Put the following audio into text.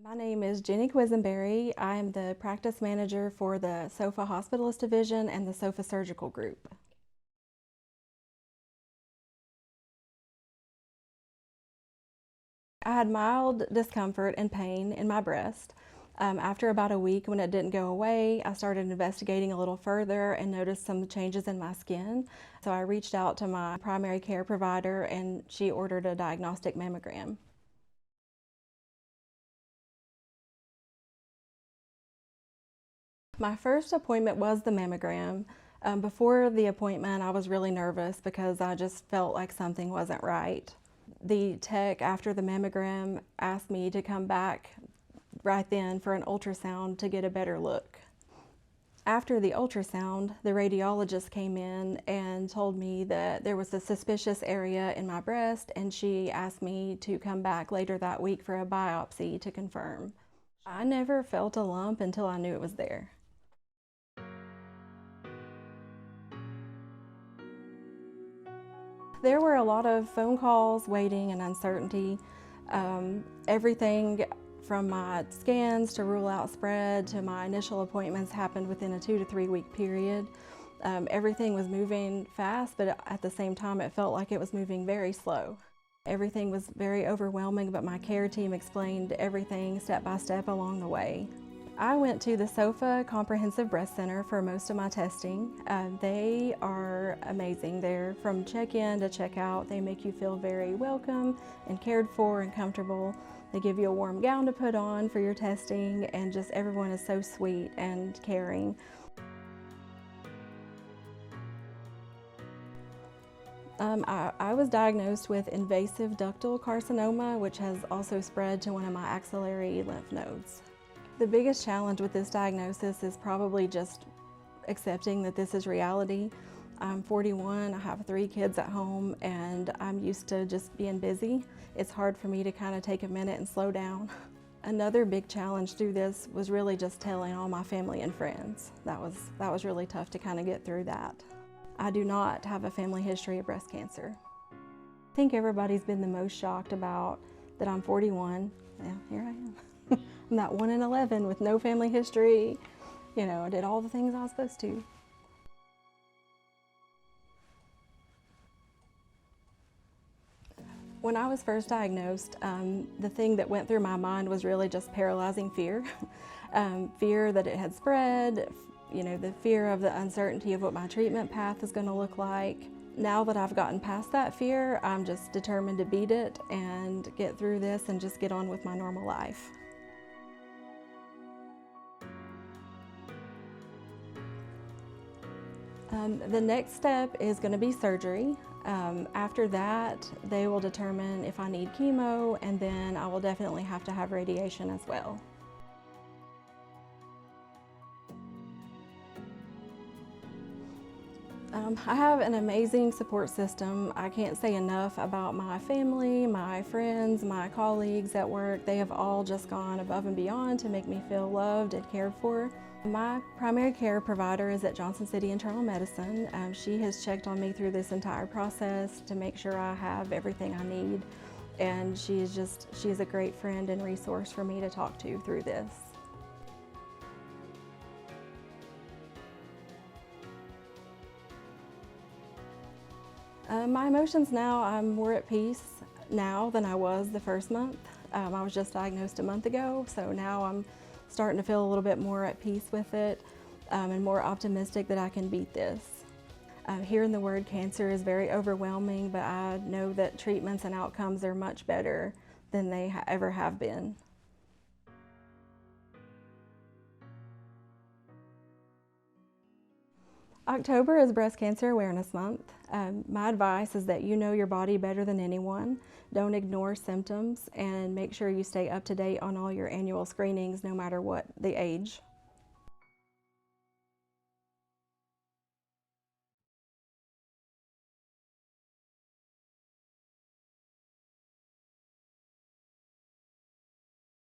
My name is Jenny Quesinberry. I am the practice manager for the SOFHA Hospitalist Division and the SOFHA Surgical Group. I had mild discomfort and pain in my breast. After about a week, when it didn't go away, I started investigating a little further and noticed some changes in my skin. So I reached out to my primary care provider and she ordered a diagnostic mammogram. My first appointment was the mammogram. Before the appointment, I was really nervous because I just felt like something wasn't right. The tech after the mammogram asked me to come back right then for an ultrasound to get a better look. After the ultrasound, the radiologist came in and told me that there was a suspicious area in my breast, and she asked me to come back later that week for a biopsy to confirm. I never felt a lump until I knew it was there. There were a lot of phone calls, waiting, and uncertainty. Everything from my scans to rule out spread to my initial appointments happened within a 2 to 3 week period. Everything was moving fast, but at the same time it felt like it was moving very slow. Everything was very overwhelming, but my care team explained everything step by step along the way. I went to the SOFHA Comprehensive Breast Center for most of my testing. They are amazing. They're from check-in to check-out. They make you feel very welcome and cared for and comfortable. They give you a warm gown to put on for your testing, and just everyone is so sweet and caring. I was diagnosed with invasive ductal carcinoma, which has also spread to one of my axillary lymph nodes. The biggest challenge with this diagnosis is probably just accepting that this is reality. I'm 41, I have 3 kids at home, and I'm used to just being busy. It's hard for me to kind of take a minute and slow down. Another big challenge through this was really just telling all my family and friends. That was really tough to kind of get through that. I do not have a family history of breast cancer. I think everybody's been the most shocked about that I'm 41. Yeah, here I am. I'm that 1 in 11 with no family history. You know, I did all the things I was supposed to. When I was first diagnosed, the thing that went through my mind was really just paralyzing fear. Fear that it had spread, you know, the fear of the uncertainty of what my treatment path is going to look like. Now that I've gotten past that fear, I'm just determined to beat it and get through this and just get on with my normal life. The next step is going to be surgery. After that, they will determine if I need chemo, and then I will definitely have to have radiation as well. I have an amazing support system. I can't say enough about my family, my friends, my colleagues at work. They have all just gone above and beyond to make me feel loved and cared for. My primary care provider is at Johnson City Internal Medicine. She has checked on me through this entire process to make sure I have everything I need. And she is a great friend and resource for me to talk to through this. My emotions now, I'm more at peace now than I was the first month. I was just diagnosed a month ago, so now I'm starting to feel a little bit more at peace with it and more optimistic that I can beat this. Hearing the word cancer is very overwhelming, but I know that treatments and outcomes are much better than they ever have been. October is Breast Cancer Awareness Month. My advice is that you know your body better than anyone. Don't ignore symptoms, and make sure you stay up to date on all your annual screenings no matter what the age.